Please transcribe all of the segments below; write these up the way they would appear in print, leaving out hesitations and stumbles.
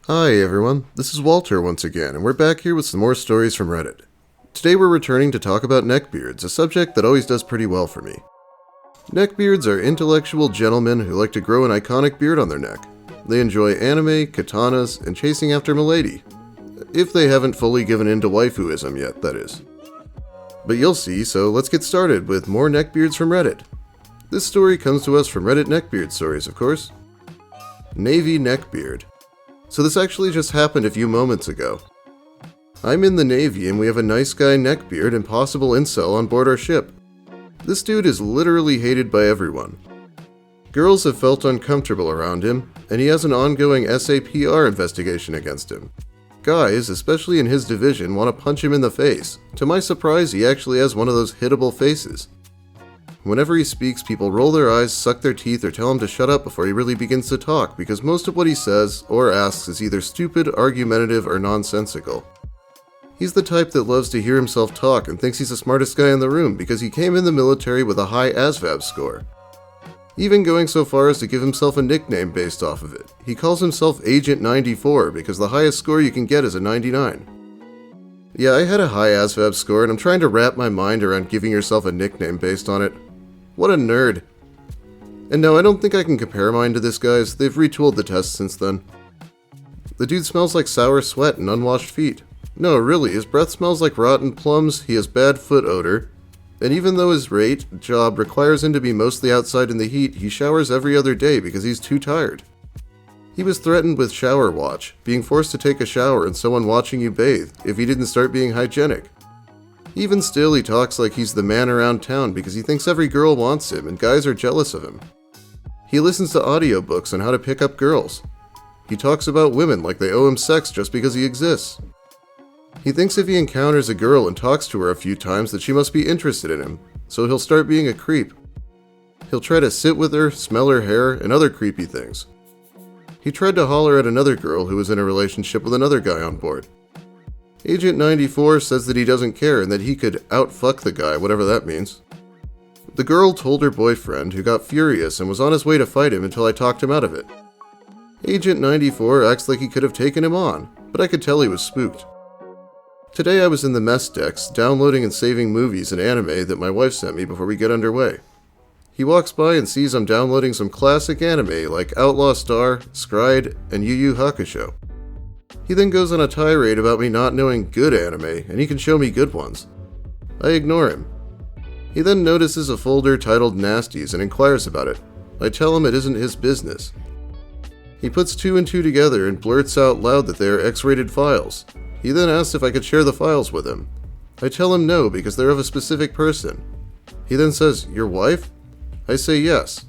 Hi everyone, this is Walter once again, and we're back here with some more stories from Reddit. Today we're returning to talk about neckbeards, a subject that always does pretty well for me. Neckbeards are intellectual gentlemen who like to grow an iconic beard on their neck. They enjoy anime, katanas, and chasing after milady. If they haven't fully given in to waifuism yet, that is. But you'll see, so let's get started with more neckbeards from Reddit. This story comes to us from Reddit Neckbeard Stories, of course. Navy Neckbeard. So this actually just happened a few moments ago. I'm in the Navy and we have a nice guy neckbeard and possible incel on board our ship. This dude is literally hated by everyone. Girls have felt uncomfortable around him, and he has an ongoing SAPR investigation against him. Guys, especially in his division, want to punch him in the face. To my surprise, he actually has one of those hittable faces. Whenever he speaks, people roll their eyes, suck their teeth, or tell him to shut up before he really begins to talk, because most of what he says or asks is either stupid, argumentative, or nonsensical. He's the type that loves to hear himself talk and thinks he's the smartest guy in the room because he came in the military with a high ASVAB score. Even going so far as to give himself a nickname based off of it. He calls himself Agent 94 because the highest score you can get is a 99. Yeah, I had a high ASVAB score and I'm trying to wrap my mind around giving yourself a nickname based on it. What a nerd. And no, I don't think I can compare mine to this guy's. They've retooled the test since then. The dude smells like sour sweat and unwashed feet. No, really, his breath smells like rotten plums, he has bad foot odor, and even though his job requires him to be mostly outside in the heat, he showers every other day because he's too tired. He was threatened with shower watch, being forced to take a shower and someone watching you bathe, if he didn't start being hygienic. Even still, he talks like he's the man around town because he thinks every girl wants him and guys are jealous of him. He listens to audiobooks on how to pick up girls. He talks about women like they owe him sex just because he exists. He thinks if he encounters a girl and talks to her a few times that she must be interested in him, so he'll start being a creep. He'll try to sit with her, smell her hair, and other creepy things. He tried to holler at another girl who was in a relationship with another guy on board. Agent 94 says that he doesn't care and that he could outfuck the guy, whatever that means. The girl told her boyfriend, who got furious and was on his way to fight him until I talked him out of it. Agent 94 acts like he could have taken him on, but I could tell he was spooked. Today I was in the mess decks, downloading and saving movies and anime that my wife sent me before we get underway. He walks by and sees I'm downloading some classic anime like Outlaw Star, Scried, and Yu Yu Hakusho. He then goes on a tirade about me not knowing good anime, and he can show me good ones. I ignore him. He then notices a folder titled Nasties and inquires about it. I tell him it isn't his business. He puts two and two together and blurts out loud that they are X-rated files. He then asks if I could share the files with him. I tell him no because they're of a specific person. He then says, "Your wife?" I say yes.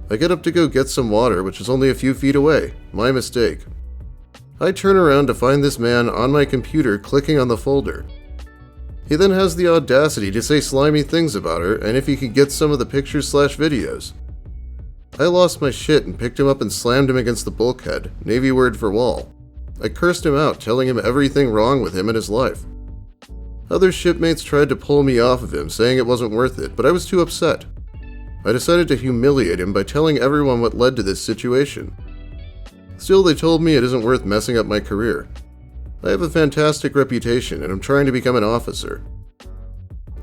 I get up to go get some water, which is only a few feet away. My mistake. I turn around to find this man on my computer clicking on the folder. He then has the audacity to say slimy things about her and if he could get some of the pictures/videos. I lost my shit and picked him up and slammed him against the bulkhead, Navy word for wall. I cursed him out, telling him everything wrong with him and his life. Other shipmates tried to pull me off of him, saying it wasn't worth it, but I was too upset. I decided to humiliate him by telling everyone what led to this situation. Still, they told me it isn't worth messing up my career. I have a fantastic reputation and I'm trying to become an officer.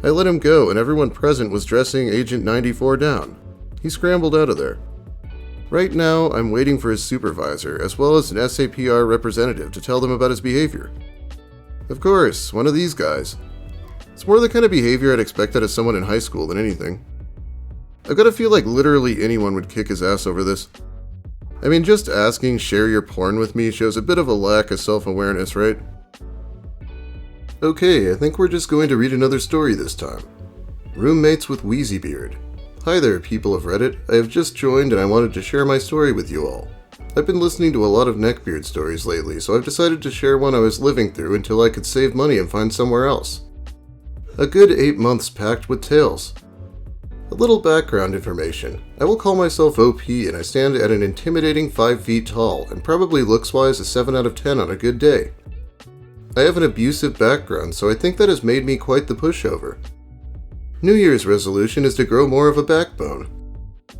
I let him go and everyone present was dressing Agent 94 down. He scrambled out of there. Right now, I'm waiting for his supervisor, as well as an SAPR representative to tell them about his behavior. Of course, one of these guys. It's more the kind of behavior I'd expect out of someone in high school than anything. I've got to feel like literally anyone would kick his ass over this. I mean, just asking share your porn with me shows a bit of a lack of self-awareness, right? Okay, I think we're just going to read another story this time. Roommates with wheezybeard. Hi there, people of Reddit. I have just joined and I wanted to share my story with you all. I've been listening to a lot of neckbeard stories lately, so I've decided to share one I was living through until I could save money and find somewhere else. A good 8 months packed with tales. A little background information. I will call myself OP and I stand at an intimidating 5 feet tall and probably looks-wise a 7 out of 10 on a good day. I have an abusive background, so I think that has made me quite the pushover. New Year's resolution is to grow more of a backbone.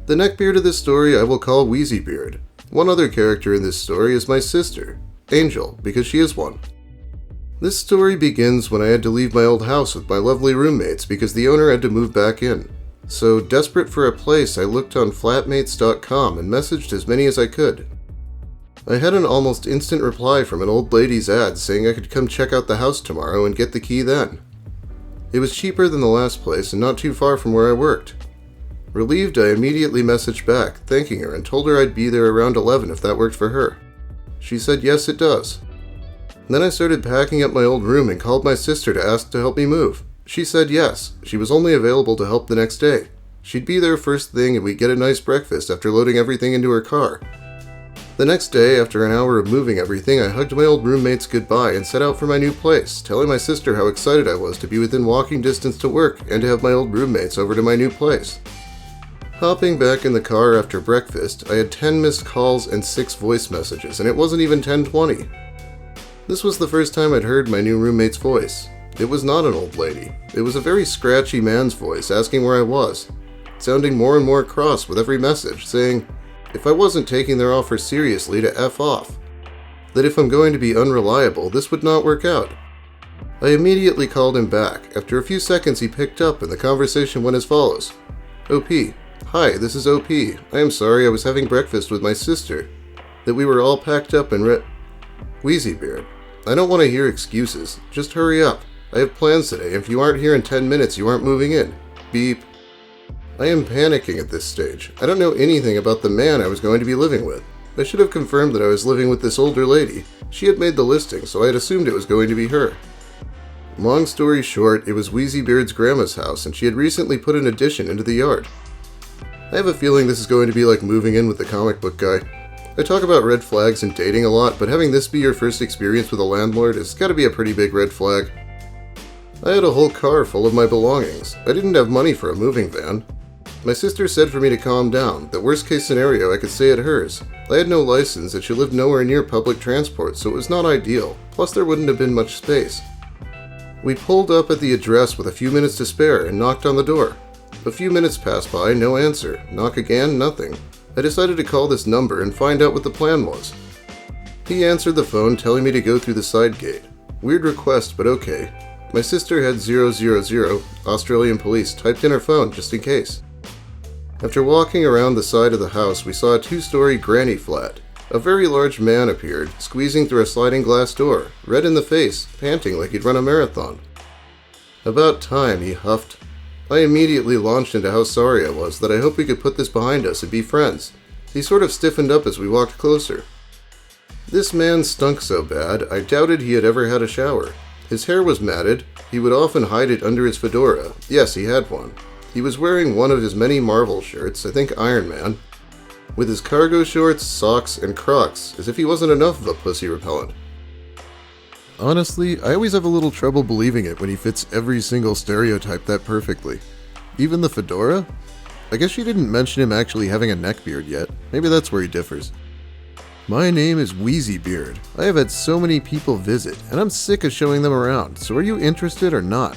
The neckbeard of this story I will call wheezybeard. One other character in this story is my sister, Angel, because she is one. This story begins when I had to leave my old house with my lovely roommates because the owner had to move back in. So, desperate for a place, I looked on flatmates.com and messaged as many as I could. I had an almost instant reply from an old lady's ad saying I could come check out the house tomorrow and get the key then. It was cheaper than the last place and not too far from where I worked. Relieved, I immediately messaged back, thanking her, and told her I'd be there around 11 if that worked for her. She said yes, it does. Then I started packing up my old room and called my sister to ask to help me move. She said yes, she was only available to help the next day. She'd be there first thing and we'd get a nice breakfast after loading everything into her car. The next day, after an hour of moving everything, I hugged my old roommates goodbye and set out for my new place, telling my sister how excited I was to be within walking distance to work and to have my old roommates over to my new place. Hopping back in the car after breakfast, I had 10 missed calls and 6 voice messages, and it wasn't even 10:20. This was the first time I'd heard my new roommate's voice. It was not an old lady. It was a very scratchy man's voice asking where I was, sounding more and more cross with every message, saying if I wasn't taking their offer seriously to F off, that if I'm going to be unreliable, this would not work out. I immediately called him back. After a few seconds he picked up and the conversation went as follows. OP, hi, this is OP. I am sorry I was having breakfast with my sister, that we were all packed up and wheezybeard. I don't want to hear excuses. Just hurry up. I have plans today. If you aren't here in 10 minutes, you aren't moving in. Beep. I am panicking at this stage. I don't know anything about the man I was going to be living with. I should have confirmed that I was living with this older lady. She had made the listing, so I had assumed it was going to be her. Long story short, it was wheezybeard's grandma's house, and she had recently put an addition into the yard. I have a feeling this is going to be like moving in with the comic book guy. I talk about red flags and dating a lot, but having this be your first experience with a landlord has got to be a pretty big red flag. I had a whole car full of my belongings. I didn't have money for a moving van. My sister said for me to calm down, that worst case scenario I could stay at hers. I had no license and she lived nowhere near public transport, so it was not ideal, plus there wouldn't have been much space. We pulled up at the address with a few minutes to spare and knocked on the door. A few minutes passed by, no answer. Knock again, nothing. I decided to call this number and find out what the plan was. He answered the phone telling me to go through the side gate. Weird request, but okay. My sister had 000 Australian police typed in her phone just in case. After walking around the side of the house, we saw a 2-story granny flat. A very large man appeared, squeezing through a sliding glass door, red in the face, panting like he'd run a marathon. About time, he huffed. I immediately launched into how sorry I was, that I hoped we could put this behind us and be friends. He sort of stiffened up as we walked closer. This man stunk so bad, I doubted he had ever had a shower. His hair was matted. He would often hide it under his fedora. Yes, he had one. He was wearing one of his many Marvel shirts, I think Iron Man, with his cargo shorts, socks, and Crocs, as if he wasn't enough of a pussy repellent. Honestly, I always have a little trouble believing it when he fits every single stereotype that perfectly. Even the fedora? I guess she didn't mention him actually having a neckbeard yet. Maybe that's where he differs. My name is wheezybeard. I have had so many people visit, and I'm sick of showing them around, so are you interested or not?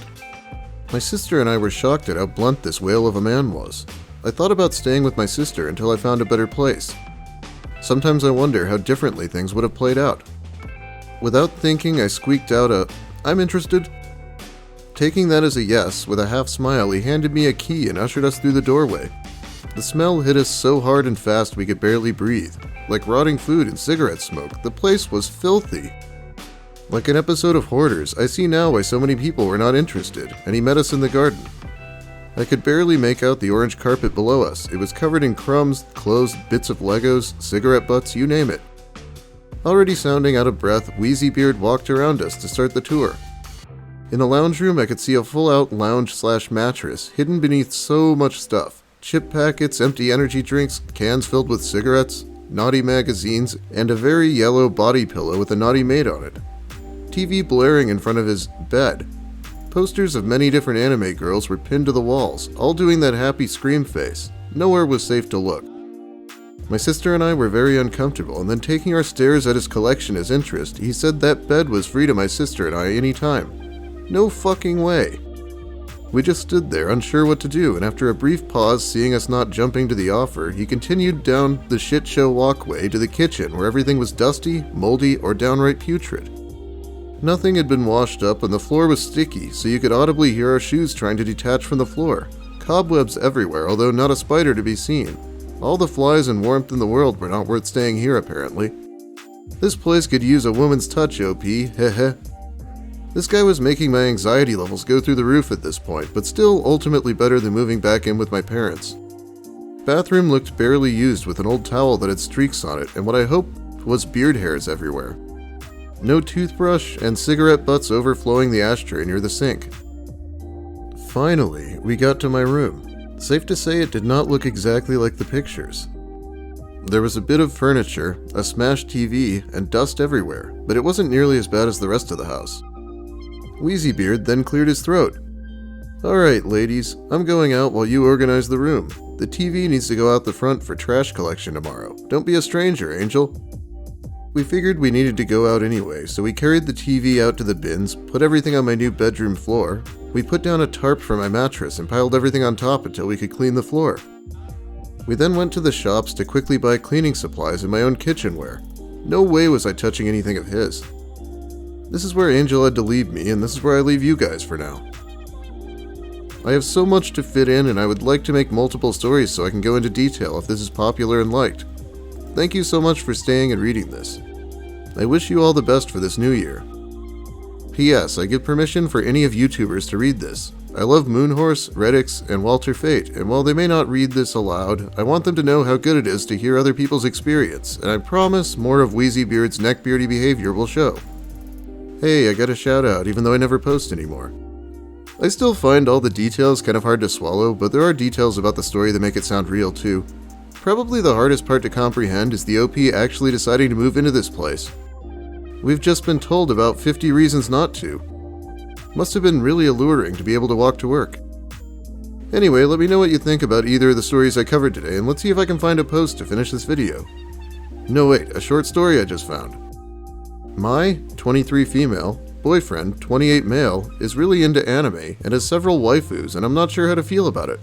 My sister and I were shocked at how blunt this whale of a man was. I thought about staying with my sister until I found a better place. Sometimes I wonder how differently things would have played out. Without thinking, I squeaked out a, "I'm interested." Taking that as a yes, with a half smile, he handed me a key and ushered us through the doorway. The smell hit us so hard and fast we could barely breathe. Like rotting food and cigarette smoke, the place was filthy. Like an episode of Hoarders, I see now why so many people were not interested, and he met us in the garden. I could barely make out the orange carpet below us. It was covered in crumbs, clothes, bits of Legos, cigarette butts, you name it. Already sounding out of breath, wheezybeard walked around us to start the tour. In the lounge room, I could see a full-out lounge/mattress hidden beneath so much stuff. Chip packets, empty energy drinks, cans filled with cigarettes, naughty magazines, and a very yellow body pillow with a naughty maid on it. TV blaring in front of his bed. Posters of many different anime girls were pinned to the walls, all doing that happy scream face. Nowhere was safe to look. My sister and I were very uncomfortable, and then taking our stares at his collection as interest, he said that bed was free to my sister and I any time. No fucking way. We just stood there, unsure what to do, and after a brief pause, seeing us not jumping to the offer, he continued down the shit show walkway to the kitchen where everything was dusty, moldy, or downright putrid. Nothing had been washed up and the floor was sticky, so you could audibly hear our shoes trying to detach from the floor. Cobwebs everywhere, although not a spider to be seen. All the flies and warmth in the world were not worth staying here, apparently. This place could use a woman's touch, OP, heh. This guy was making my anxiety levels go through the roof at this point, but still ultimately better than moving back in with my parents. Bathroom looked barely used with an old towel that had streaks on it and what I hoped was beard hairs everywhere. No toothbrush and cigarette butts overflowing the ashtray near the sink. Finally, we got to my room. Safe to say it did not look exactly like the pictures. There was a bit of furniture, a smashed TV, and dust everywhere, but it wasn't nearly as bad as the rest of the house. Wheezybeard then cleared his throat. "Alright, ladies, I'm going out while you organize the room. The TV needs to go out the front for trash collection tomorrow. Don't be a stranger, Angel." We figured we needed to go out anyway, so we carried the TV out to the bins, put everything on my new bedroom floor. We put down a tarp for my mattress and piled everything on top until we could clean the floor. We then went to the shops to quickly buy cleaning supplies and my own kitchenware. No way was I touching anything of his. This is where Angel had to leave me, and this is where I leave you guys for now. I have so much to fit in, and I would like to make multiple stories so I can go into detail if this is popular and liked. Thank you so much for staying and reading this. I wish you all the best for this new year. P.S. I give permission for any of YouTubers to read this. I love Moonhorse, Reddix, and Walter Fate, and while they may not read this aloud, I want them to know how good it is to hear other people's experience, and I promise more of Wheezybeard's neckbeardy behavior will show. Hey, I got a shout out even though I never post anymore. I still find all the details kind of hard to swallow, but there are details about the story that make it sound real too. Probably the hardest part to comprehend is the OP actually deciding to move into this place. We've just been told about 50 reasons not to. Must have been really alluring to be able to walk to work. Anyway, let me know what you think about either of the stories I covered today, and let's see if I can find a post to finish this video. No wait, a short story I just found. My 23 female boyfriend, 28 male, is really into anime and has several waifus, and I'm not sure how to feel about it.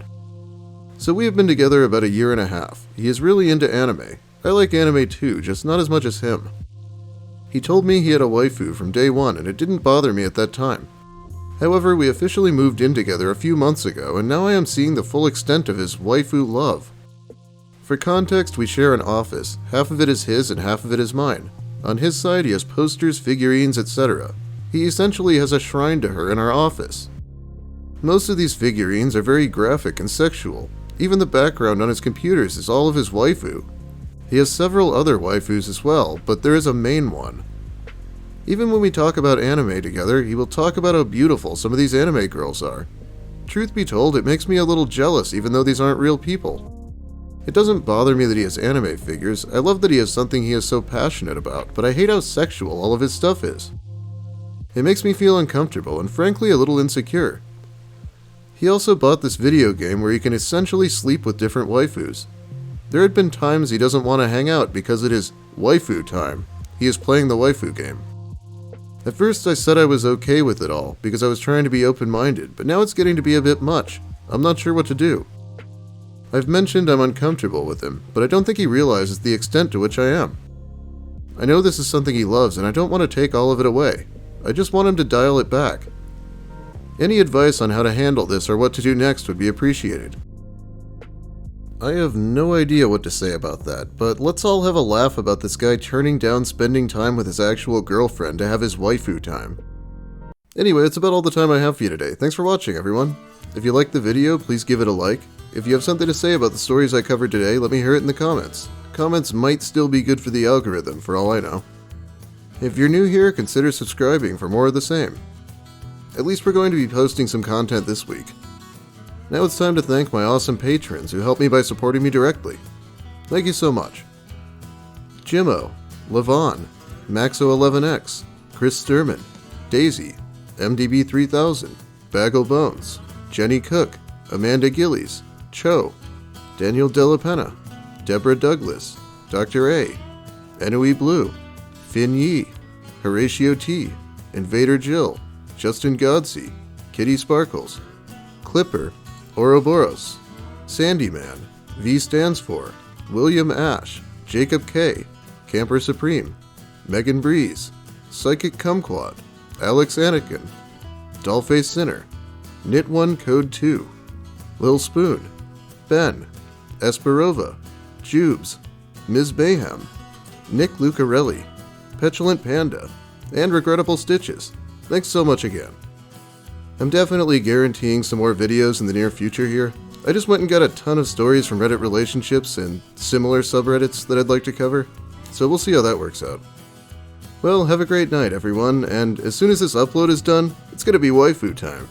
So we have been together about 1.5 years. He is really into anime. I like anime too, just not as much as him. He told me he had a waifu from day one and it didn't bother me at that time. However, we officially moved in together a few months ago and now I am seeing the full extent of his waifu love. For context, we share an office. Half of it is his and half of it is mine. On his side, he has posters, figurines, etc. He essentially has a shrine to her in our office. Most of these figurines are very graphic and sexual. Even the background on his computers is all of his waifu. He has several other waifus as well, but there is a main one. Even when we talk about anime together, he will talk about how beautiful some of these anime girls are. Truth be told, it makes me a little jealous even though these aren't real people. It doesn't bother me that he has anime figures. I love that he has something he is so passionate about, but I hate how sexual all of his stuff is. It makes me feel uncomfortable and frankly a little insecure. He also bought this video game where you can essentially sleep with different waifus. There had been times he doesn't want to hang out because it is waifu time. He is playing the waifu game. At first I said I was okay with it all because I was trying to be open-minded, but now it's getting to be a bit much. I'm not sure what to do. I've mentioned I'm uncomfortable with him, but I don't think he realizes the extent to which I am. I know this is something he loves and I don't want to take all of it away. I just want him to dial it back. Any advice on how to handle this or what to do next would be appreciated. I have no idea what to say about that, but let's all have a laugh about this guy turning down spending time with his actual girlfriend to have his waifu time. Anyway, that's about all the time I have for you today. Thanks for watching, everyone. If you liked the video, please give it a like. If you have something to say about the stories I covered today, let me hear it in the comments. Comments might still be good for the algorithm, for all I know. If you're new here, consider subscribing for more of the same. At least we're going to be posting some content this week. Now it's time to thank my awesome patrons who help me by supporting me directly. Thank you so much. Jimmo, Levon, Maxo11X, Chris Sturman, Daisy, MDB3000, Bagel Bones, Jenny Cook, Amanda Gillies, Cho, Daniel Delapenna, Deborah Douglas, Dr. A, Enui Blue, Finn Yi, Horatio T, Invader Jill, Justin Godsey, Kitty Sparkles, Clipper, Ouroboros, Sandyman, V stands for, William Ash, Jacob K, Camper Supreme, Megan Breeze, Psychic Kumquat, Alex Anakin, Dollface Sinner, Knit1 Code 2, Lil Spoon, Ben, Esperova, Jubes, Ms. Mayhem, Nick Lucarelli, Petulant Panda, and Regrettable Stitches. Thanks so much again. I'm definitely guaranteeing some more videos in the near future here. I just went and got a ton of stories from Reddit relationships and similar subreddits that I'd like to cover, so we'll see how that works out. Well, have a great night, everyone, and as soon as this upload is done, it's gonna be waifu time.